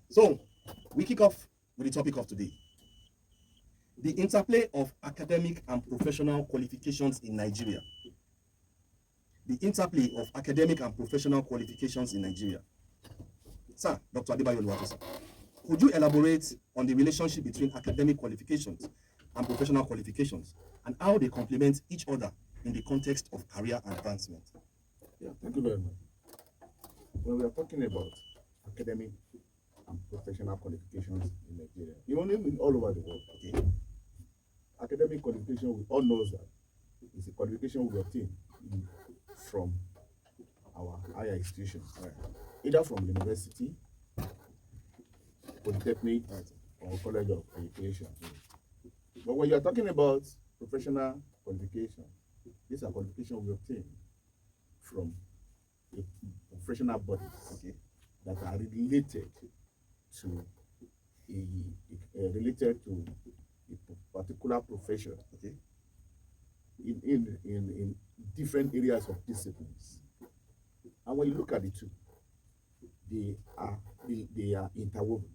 So, we kick off with the topic of today, the interplay of academic and professional qualifications in Nigeria. The interplay of academic and professional qualifications in Nigeria. Sir, Dr. Adebayo Oluwatosin, could you elaborate on the relationship between academic qualifications and professional qualifications and how they complement each other in the context of career advancement? Yeah, thank you very much. When we are talking about academic and professional qualifications in Nigeria, even all over the world, Okay. academic qualification, we all know that it's a qualification we obtain from our higher institutions, either from university, polytechnic, or college of education. But when you are talking about professional qualification, these are qualifications we obtain from the professional bodies Okay. that are related to a particular profession. Okay. In different areas of disciplines. And when you look at the two, they are interwoven.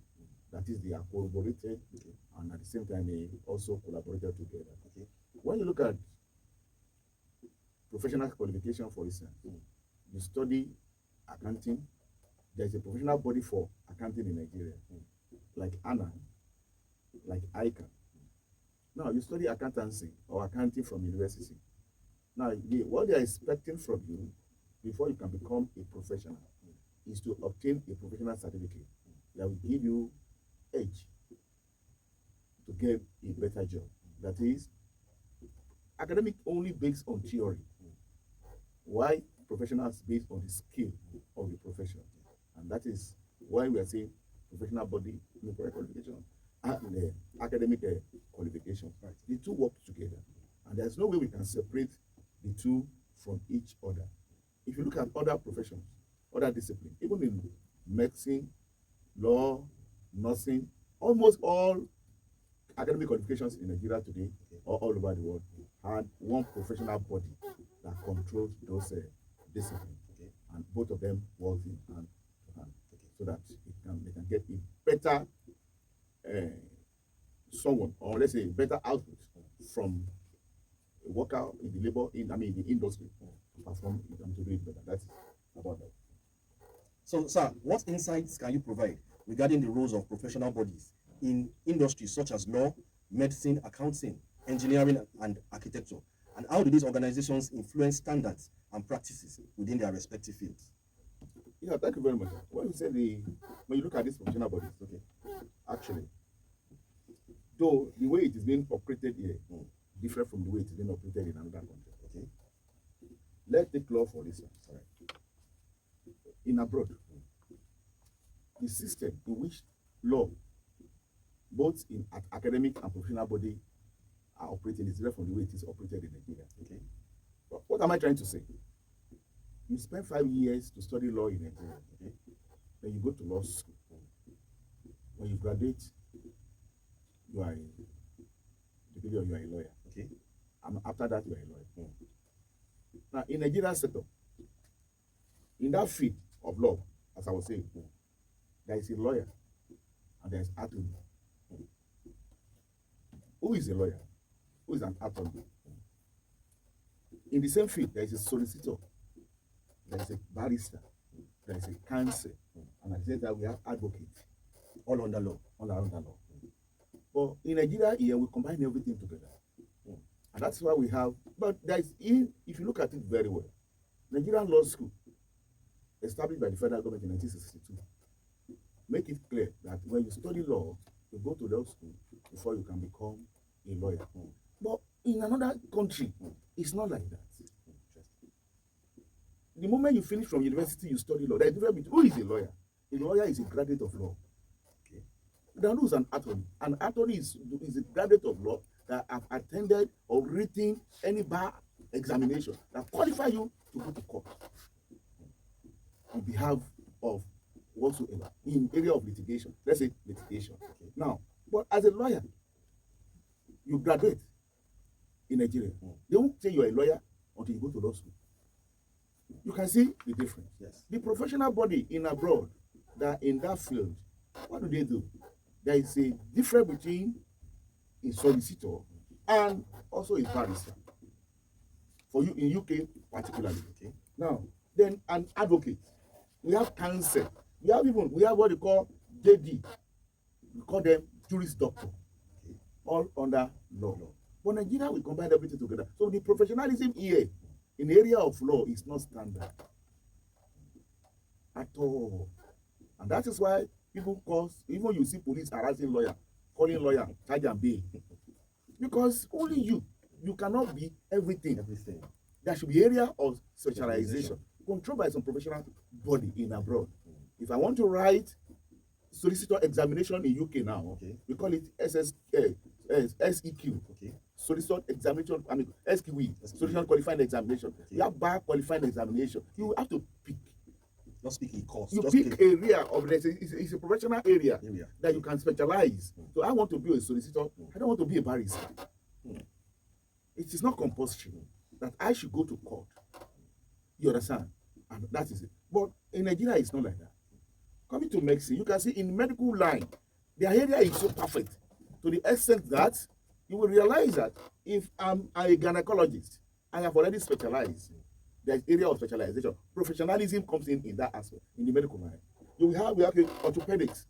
That is, they are corroborated, Okay. and at the same time they also collaborated together. Okay. When you look at professional qualification, for instance, you study accounting. There is a professional body for accounting in Nigeria, like ANA, like ICAN. Now, you study accountancy or accounting from university. Now, what they are expecting from you before you can become a professional is to obtain a professional certificate that will give you edge to get a better job. That is, academic only based on theory, why professionals based on the skill of the profession. And that is why we are saying professional body, qualification, and academic qualification. Right. The two work together, and there's no way we can separate the two from each other. If you look at other professions, other disciplines, even in medicine, law, nursing, almost all academic qualifications in Nigeria today, or all over the world, had one professional body that controls those disciplines. Okay. And both of them work in hand to hand, so that they can get a better someone, or let's say better output from a worker in the the industry to perform and to do it better. That's about that. So, sir, what insights can you provide regarding the roles of professional bodies in industries such as law, medicine, accounting, engineering, and architecture? And how do these organizations influence standards and practices within their respective fields? Yeah, thank you very much. When you look at these professional bodies, okay, actually, though the way it is being operated here different from the way it is being operated in another country. Okay. Let's take law for instance. Right. In abroad, the system in which law, both in academic and professional body, are operating is different from the way it is operated in Nigeria. Okay. But what am I trying to say? You spend 5 years to study law in Nigeria. Okay. Then you go to law school. When you graduate, you are you are a lawyer. Okay. And after that, you are a lawyer. Now, in Nigerian sector, in that field of law, as I was saying, there is a lawyer and there is attorney. Who is a lawyer? Who is an attorney? In the same field, there is a solicitor, there is a barrister, there is a counsel, and at the same time we have advocates. All under law. All around the law. But in Nigeria here, we combine everything together. And that's why we have, but there is, if you look at it very well, Nigerian Law School, established by the federal government in 1962, make it clear that when you study law, you go to law school before you can become a lawyer. But in another country, it's not like that. The moment you finish from university, you study law. There is a difference between who is a lawyer. A lawyer is a graduate of law. Okay. Then who is an attorney? An attorney is a graduate of law that have attended or written any bar examination that qualify you to go to court on behalf of whatsoever in area of litigation. Let's say litigation. Okay. Now, but as a lawyer, you graduate in Nigeria. They won't say you're a lawyer until you go to law school. You can see the difference. Yes. The professional body in abroad that in that field What do? There is a difference between a solicitor and also a barrister. For you in UK particularly. Okay. Now, then an advocate. We have counsel. We have what they call JD. We call them juris doctor. Okay. All under law. But Nigeria we combine everything together. So the professionalism here in the area of law is not standard at all. And that is why people cause, even you see police harassing lawyer, calling lawyer, charge and bail. Because only you cannot be everything. There should be area of specialization controlled by some professional body in abroad. If I want to write solicitor examination in UK now, okay, we call it SEQ. Okay. Solicitor examination, SQE, solicitor qualifying examination. Okay. You have bar qualifying examination. Okay. You have to pick. Not speak in course. You pick area of it's a professional area that you can specialize. So I want to be a solicitor. I don't want to be a barrister. It is not compulsory that I should go to court. You understand? And that is it. But in Nigeria, it's not like that. Coming to medicine, you can see in medical line, their area is so perfect to the extent that you will realize that if I'm a gynecologist, I have already specialized. There's area of specialization. Professionalism comes in that aspect, in the medical line. We have an orthopedics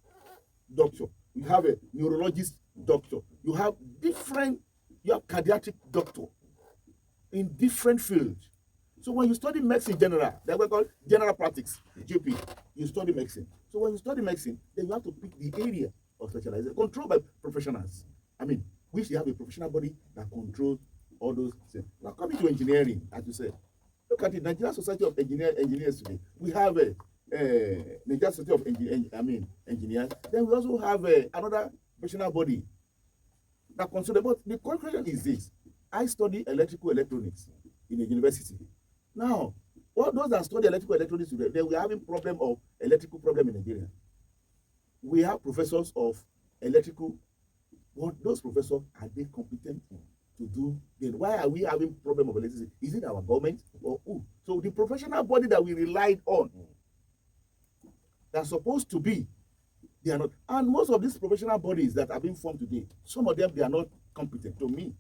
doctor. You have a neurologist doctor. You have cardiac doctor in different fields. So when you study medicine general, that we call general practice, GP, you study medicine. So when you study medicine, then you have to pick the area of specialization, controlled by professionals. We should have a professional body that controls all those things. Now coming to engineering, as you said, look at the Nigerian Society of Engineers today. We have a Nigerian Society of Engineers. Then we also have another professional body that considers. But the conclusion is this: I study electrical electronics in a university. Now, all those that study electrical electronics today, they were having electrical problem in Nigeria. We have professors of electrical. What those professors, are they competent to do? Then why are we having problem of electricity? Is it our government or who? So the professional body that we relied on, that's supposed to be, they are not. And most of these professional bodies that are being formed today, some of them, they are not competent. To me,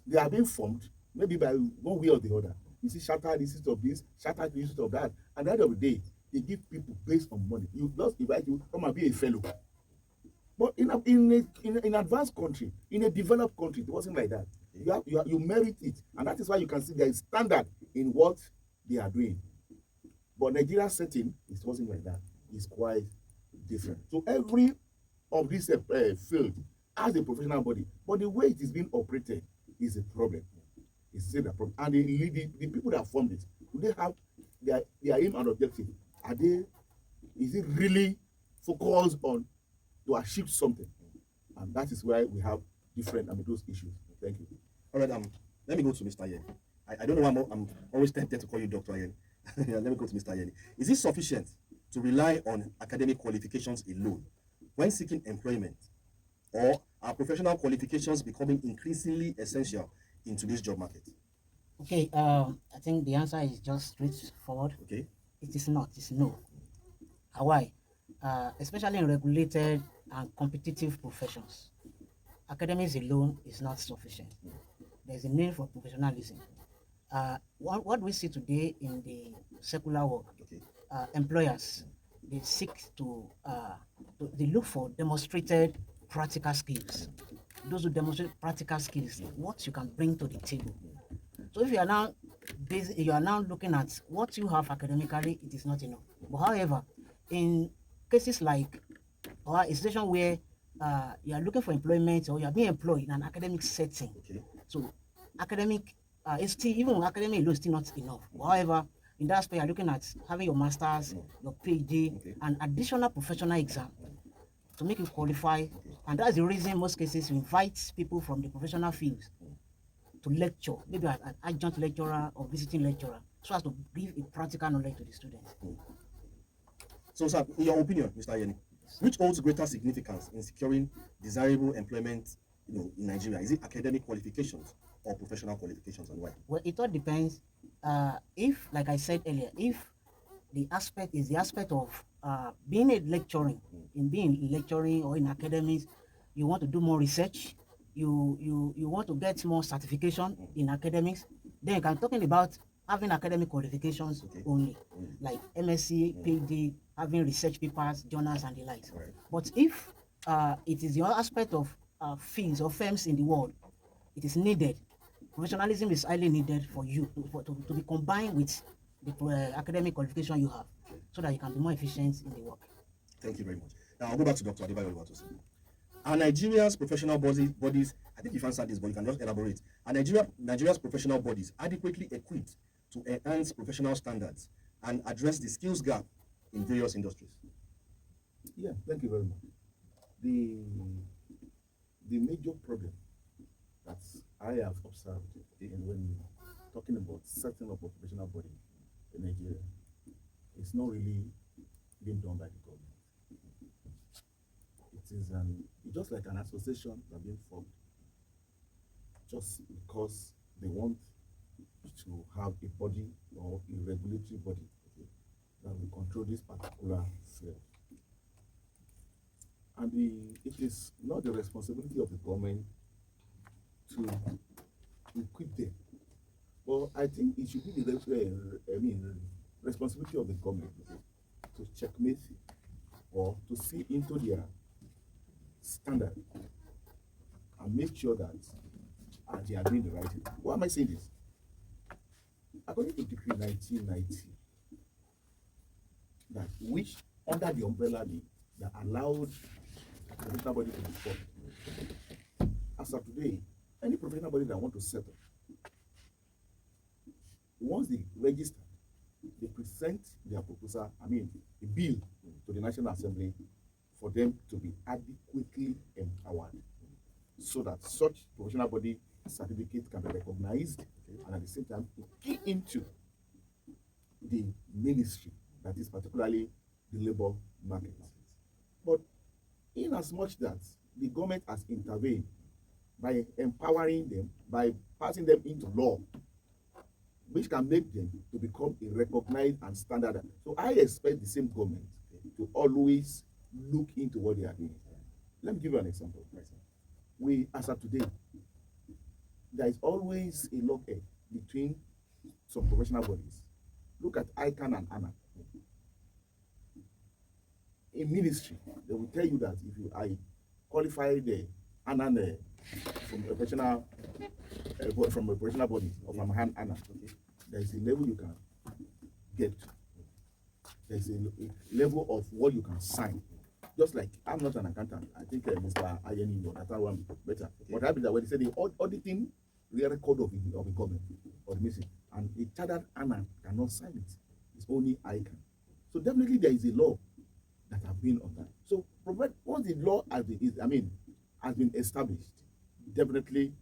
they are being formed maybe by one way or the other. You see, shatter the institute of this, shatter the institute of that. At the end of the day, they give people based on money. You just invite you, come and be a fellow. But in an advanced country, in a developed country, it wasn't like that. You merit it, and that is why you can see there is standard in what they are doing. But Nigeria's setting, it wasn't like that. It's quite different. So every of this field has a professional body, but the way it is being operated is a problem. It's still a problem. And the people that formed it, do they have their aim and objective? Is it really focused on to achieve something? And that is why we have different those issues. Thank you. All right, let me go to Mr. Yen. I don't know why I'm always tempted to call you Dr. Yen. Let me go to Mr. Yen. Is it sufficient to rely on academic qualifications alone when seeking employment, or are professional qualifications becoming increasingly essential in today's job market? Okay, I think the answer is just straightforward. Okay. It is not. It's no. Why? Especially in regulated and competitive professions, academics alone is not sufficient. There's a need for professionalism. What we see today in the secular world, Okay. Employers, they seek they look for demonstrated practical skills. Those who demonstrate practical skills, what you can bring to the table. So if you are now looking at what you have academically, it is not enough. But however, in cases like, or a situation where you are looking for employment or you are being employed in an academic setting, Okay. so academic is still, even academic alone is still not enough. However, in that aspect, you are looking at having your master's, your PhD, Okay. and additional professional exam to make you qualify. And that's the reason in most cases you invite people from the professional fields to lecture, maybe an adjunct lecturer or visiting lecturer, so as to give a practical knowledge to the students. So, sir, in your opinion, Mr. Yeni, which holds greater significance in securing desirable employment, in Nigeria? Is it academic qualifications or professional qualifications, and why? Well, it all depends. If, like I said earlier, if the aspect of being a lecturing. In being lecturing or in academics, you want to do more research. You want to get more certification in academics. Then you can talking about having academic qualifications only, like MSc, PhD, having research papers, journals, and the likes. Right. But if it is the other aspect of fields or firms in the world, it is needed. Professionalism is highly needed for you to be combined with the academic qualification you have, so that you can be more efficient in the work. Thank you very much. Now I'll go back to Dr. Adebayo Oluwatosin. Are Nigeria's professional bodies, I think you've answered this, but you can just elaborate. Are Nigeria's professional bodies adequately equipped to enhance professional standards and address the skills gap in various industries? Yeah, thank you very much. The major problem that I have observed when talking about setting up a professional body in Nigeria is not really being done by the government. It is just like an association that being formed just because they want to have a body or a regulatory body that will control this particular field. And it is not the responsibility of the government to equip them. But I think it should be the responsibility of the government to checkmate or to see into their standard and make sure that they are doing the right thing. Why am I saying this? According to Decree 1990, that which under the umbrella that allowed professional body to be formed. As of today, any professional body that want to set up, once they register, they present their proposal, a bill to the National Assembly for them to be adequately empowered so that such professional body certificate can be recognized and at the same time key into the ministry, that is particularly the labor market. But in as much that the government has intervened by empowering them, by passing them into law, which can make them to become a recognized and standard. So I expect the same government to always look into what they are doing. Let me give you an example. We, as of today, there is always a login between some professional bodies. Look at ICANN and ANA. In ministry, they will tell you that if I qualify the ANA from a professional body or from ANA, there is a level you can get to. There is a level of what you can sign. Just like I'm not an accountant, I think Mr. Ayeni will understand one better. But I believe that when they say the auditing the record of the government or the missing, and a chartered ANA cannot sign it. It's only ICANN. So definitely there is a law that have been on that. So once the law has been established, definitely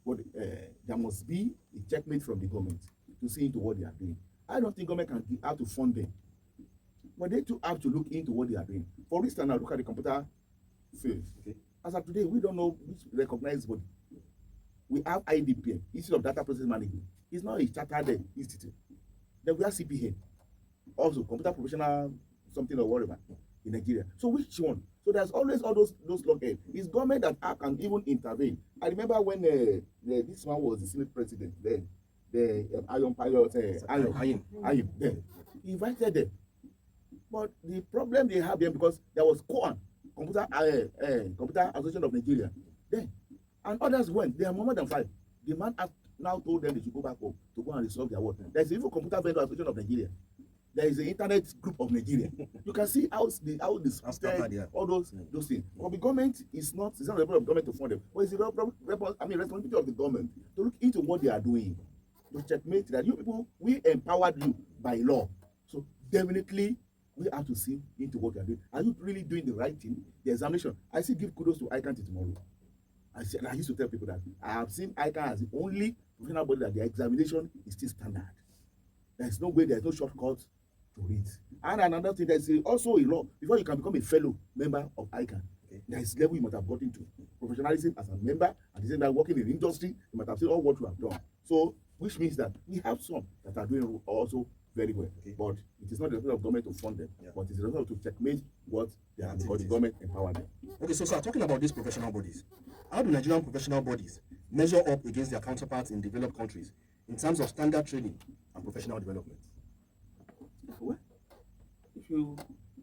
there must be a checkmate from the government to see into what they are doing. I don't think government can have to fund them, but they too have to look into what they are doing. For instance, now look at the computer field. Okay. As of today, we don't know which recognized body. We have IDPM, Institute of Data Process Management. It's not a chartered institute. Then we have CPN, also computer professional something or whatever in Nigeria. So which one? So there's always all those logins. It's government that can even intervene. I remember when this man was the Senate president then, the Iron Pilot, Ayim, then he invited them. But the problem they have them because there was COAN, Computer Association of Nigeria, then, and others went. They are more than 5. The man has now told them they should go back home to go and resolve their work. There is even Computer Vendor Association of Nigeria. There is the Internet Group of Nigeria. You can see how this all those things. But the government it's not the level of government to fund them. But it's the responsibility of the government to look into what they are doing, to checkmate that you people, we empowered you by law. So definitely we have to see into what they are doing. Are you really doing the right thing? The examination. I still give kudos to ICANN tomorrow. I used to tell people that I have seen ICANN as the only professional body that their examination is still standard. There is no way, there is no shortcut to it. And another thing, there is also a law before you can become a fellow member of ICANN. Okay. There is level you must have gotten to. Professionalism as a member, and the same time working in the industry, you must have seen all what you have done. So which means that we have some that are doing also very well. Okay. But it is not the responsibility of government to fund them, Yeah. but it is the responsibility to checkmate what they are, because the Activities. government empower them. Okay, so sir, talking about these professional bodies, how do Nigerian professional bodies measure up against their counterparts in developed countries in terms of standard training and professional development? Well, if you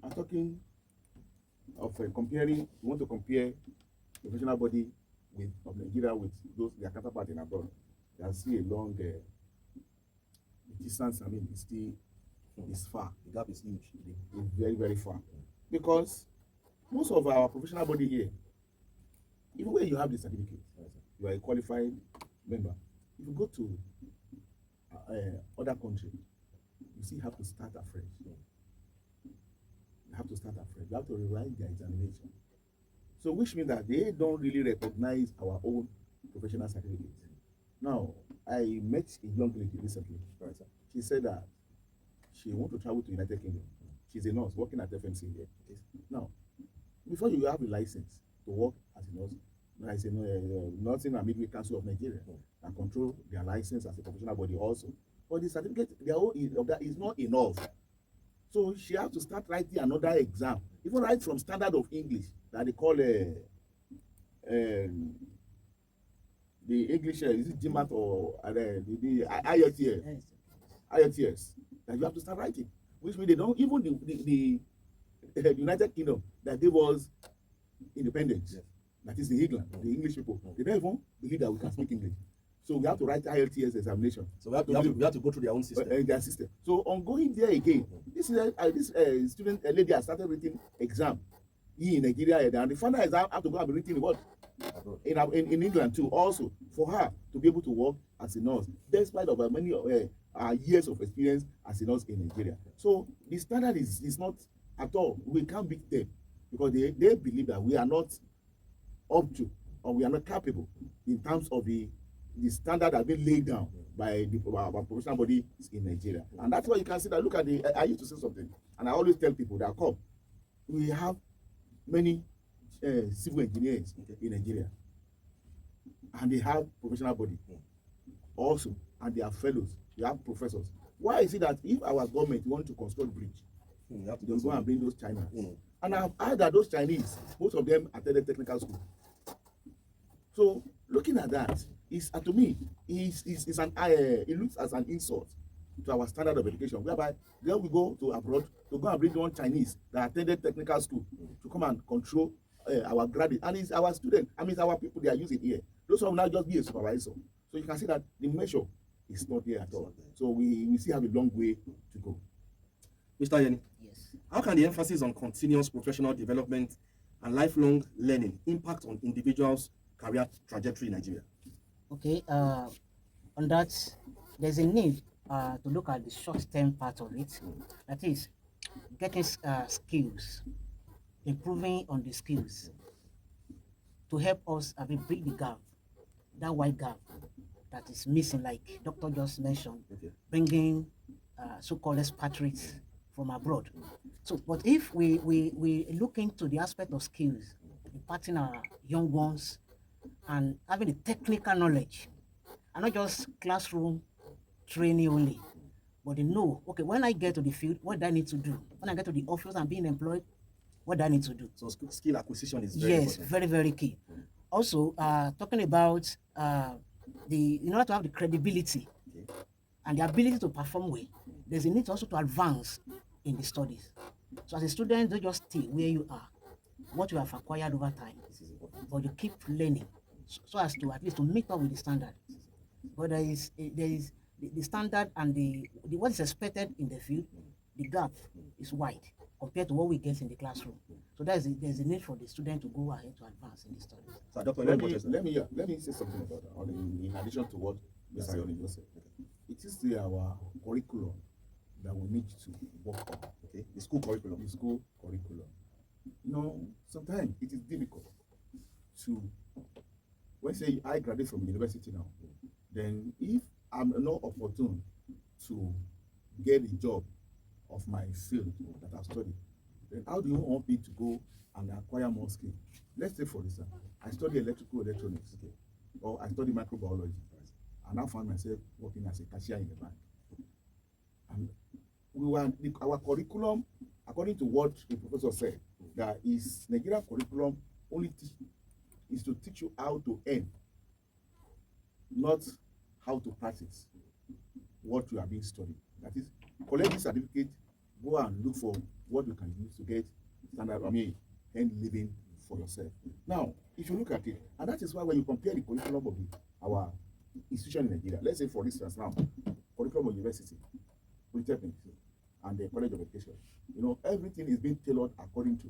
are talking of comparing, you want to compare professional body of Nigeria with those their counterparts in abroad, there is still a long distance. I mean, it's still is far. The gap is huge. It's very, very far. Because most of our professional body here, even when you have the certificate, you are a qualified member. If you go to other country, you still have to start afresh. You have to start afresh. You have to rewrite their examination. So which means that they don't really recognize our own professional certificates. Now, I met a young lady recently. Right, sir. She said that she wants to travel to United Kingdom. She's a nurse working at FMC here. Okay. Now, before you have a license to work as a nurse, there is a Nursing and Midwifery Council of Nigeria that control their license as a professional body also. But the certificate their own of that is not enough. So she has to start writing another exam, even right from standard of English that they call the English, is it GMAT or the IELTS? IELTS that you have to start writing, which means they don't even the United Kingdom that gave us independence. Yes. That is the England, the English people. They don't even believe that we can speak English. So we have to write IELTS examination. So we have to go through their own system. Their system. So on going there again, this student lady has started writing exam in Nigeria, and the final exam have to go and be written in what? In England too, also for her to be able to work as a nurse, despite of many years of experience as a nurse in Nigeria. So the standard is not at all. We can't beat them because they believe that we are not up to, or we are not capable in terms of the standard that has been laid down by our professional body in Nigeria. And that's why you can see that. Look at I used to say something, and I always tell people that come, we have many civil engineers in Nigeria, and they have professional body also, and they are fellows, they have professors. Why is it that if our government want to construct bridge, they go and bring those Chinese? And I've heard that those Chinese, most of them attended technical school. So looking at that, is to me, it looks as an insult to our standard of education, whereby then we go to abroad to go and bring one Chinese that attended technical school to come and control our graduate, and it's our student. I mean, it's our people they are using here. Those will now just be a supervisor. So you can see that the measure is not there at all. So we still have a long way to go. Mr. Yeni, Yes. how can the emphasis on continuous professional development and lifelong learning impact on individuals' career trajectory in Nigeria? Okay. On that, there's a need to look at the short-term part of it. That is, getting skills, improving on the skills to help us bridge the gap, that wide gap that is missing, like Doctor just mentioned, bringing so-called expatriates from abroad. So, but if we look into the aspect of skills, imparting our young ones and having the technical knowledge, and not just classroom training only, but they know, okay, when I get to the field, what do I need to do? When I get to the office and being employed, what do I need to do? So skill acquisition is very Yes, important. very, very key. Also, talking about in order to have the credibility and the ability to perform well, there's a need also to advance in the studies. So as a student, don't just stay where you are, what you have acquired over time, but you keep learning so as to at least to meet up with the standard. But there is the standard and the what is expected in the field, the gap is wide compared to what we get in the classroom. So there's a need for the student to go ahead to advance in the studies. So, Dr. Let me say something about that. In addition to what Mr. Yoni just said, it is our curriculum that we need to work on. Okay, the school curriculum. The school curriculum. You know, sometimes it is difficult to, when say I graduate from university now, then if I'm not opportune to get a job of my field that I've studied, then how do you want me to go and acquire more skill? Let's say, for instance, I study electrical electronics, or I study microbiology, I now found myself working as a cashier in the bank. And our curriculum, according to what the professor said, that is Nigerian curriculum only is to teach you how to earn, not how to practice what you are being studied. That is, collect this certificate, go and look for what you can use to get standard, earn living for yourself. Now, if you look at it, and that is why when you compare the curriculum of our institution in Nigeria, let's say for instance now, curriculum of university, polytechnic, and the college of education, everything is being tailored according to.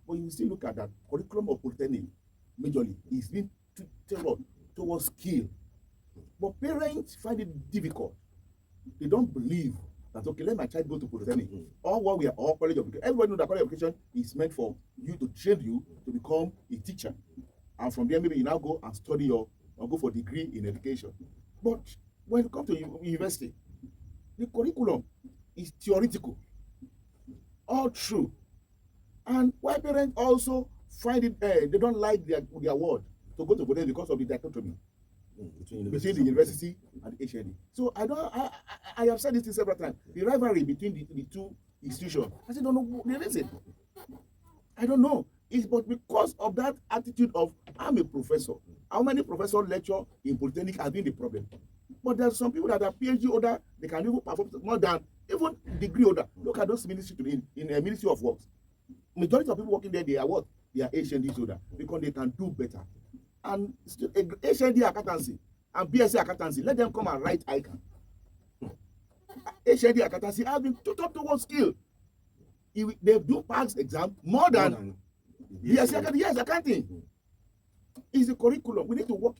But you still look at that curriculum of polytechnic, majorly, is being tailored towards skill. But parents find it difficult. They don't believe that, okay, let my child go to polytechnic, or what we are, or college of education. Everybody knows that college of education is meant for you to train you to become a teacher. And from there, maybe you now go and study or go for degree in education. But when you come to university, the curriculum is theoretical, all true. And why parents also find it, they don't like their word to go to polytechnic because of the dichotomy between the university and the HND. So I have said this several times. The rivalry between the two institutions, I still don't know the reason. I don't know. It's but because of that attitude of I'm a professor. How many professors lecture in polytechnic has been the problem? But there are some people that are PhD holder, they can even perform more than even degree holder. Look at those ministries in a Ministry of Works. Majority of people working there, they are what? They are HND holder because they can do better. And HND accountancy and BSc accountancy, let them come and write ICANN. HND accountancy has been taught towards skill. They do pass exam more than BSc accounting. Is the curriculum. We need to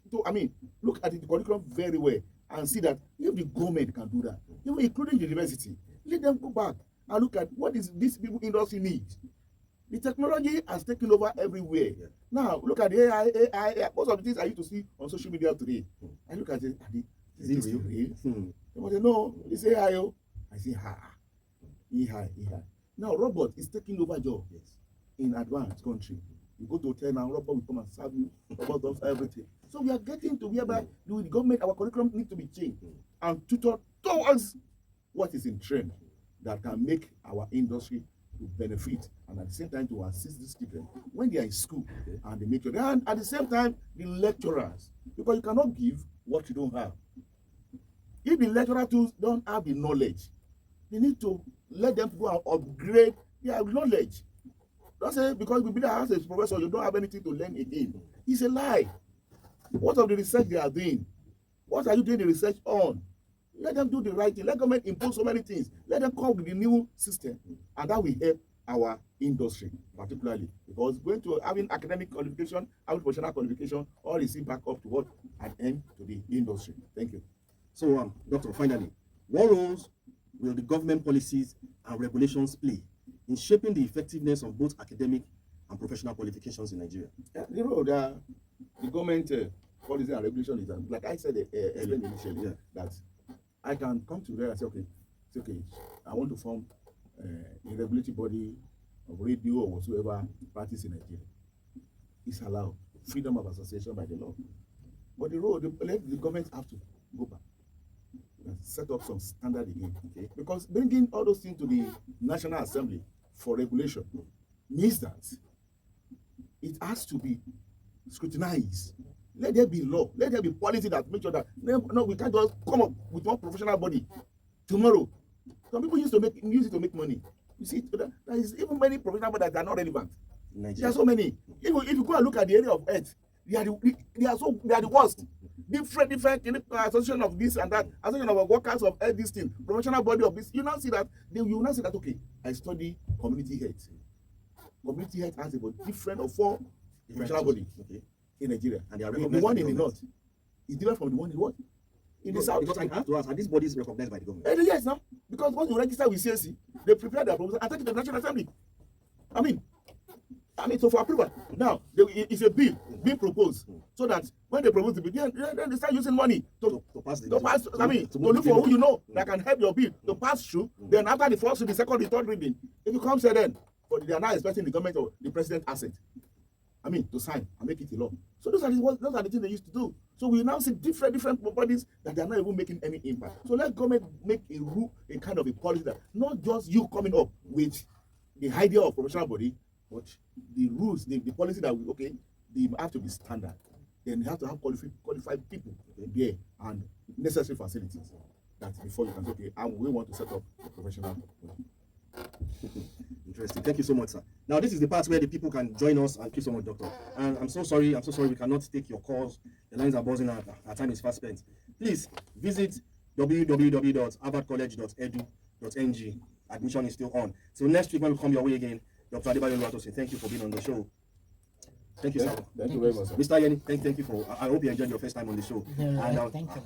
look at the curriculum very well and see that if the government can do that, even including the university, let them go back and look at what is this people industry needs. The technology has taken over everywhere. Yeah. Now, look at the AI. Most of the things I used to see on social media today. I look at it, is it real? They say, no, it's AI. I say, AI. Now, robot is taking over jobs in advanced country. You go to hotel now, robot will come and serve you. Robot does everything. So we are getting to whereby the government, our curriculum needs to be changed and tutored towards what is in trend that can make our industry to benefit and at the same time to assist these children when they are in school and they make it. And at the same time, the lecturers, because you cannot give what you don't have. If the lecturers too don't have the knowledge, they need to let them go and upgrade their knowledge. Don't say because we be as a professor, you don't have anything to learn again. It's a lie. What of the research they are doing? What are you doing the research on? Let them do the right thing. Let government impose so many things. Let them come with the new system. And that will help our industry, particularly. Because going to having academic qualification, having professional qualification, all is back up to what? An end to the industry. Thank you. So, Doctor, finally, what roles will the government policies and regulations play in shaping the effectiveness of both academic and professional qualifications in Nigeria? The government policy and regulation is, like I said initially, that I can come to there and say, okay, it's okay, I want to form a regulatory body of radio or whatsoever practice in Nigeria. It's allowed. Freedom of association by the law. But the government have to go back and set up some standard again. Okay? Because bringing all those things to the National Assembly for regulation means that it has to be scrutinized. Let there be law. Let there be policy that make sure that no, we can't just come up with one professional body tomorrow. Some people use it to make money. You see, there is even many professional bodies that are not relevant. There are so many. If you go and look at the area of earth, they are the worst. Different association of this and that, association of workers of this thing, professional body of this. You now see that okay, I study community health. Community health has about different or four professional bodies in Nigeria. And they are the one in the north is different from the one in what? In the south. Because I have to ask, are these bodies recognized by the government? Yes, now. Because once you register with CSC, they prepare their proposal and take it to the National Assembly. So for approval. Now, it's a bill being proposed so that when they propose the bill, then they start using money to look for who you know that can help your bill to pass through. Then after the first, the second, the third reading, if it comes here then, but they are now expecting the government or the president asset. to sign and make it a law. So those are the things they used to do. So we now see different bodies that they are not even making any impact. So let government make a rule, a kind of a policy that not just you coming up with the idea of professional body, but the rules, the policy that they have to be standard. Then you have to have qualified people there and necessary facilities. That before you can say, okay, we want to set up a professional body. Interesting. Thank you so much, sir. Now, this is the part where the people can join us and keep so much, doctor. And I'm so sorry we cannot take your calls. The lines are buzzing out. Our time is fast spent. Please visit www.harvardcollege.edu.ng. Admission is still on. So next week when we come your way again, Dr. Adebayo Oluwatosin, thank you for being on the show. Thank you, sir. Thank you very much, sir. Mr. Yeni, thank you for. I hope you enjoyed your first time on the show. Yeah, And thank you.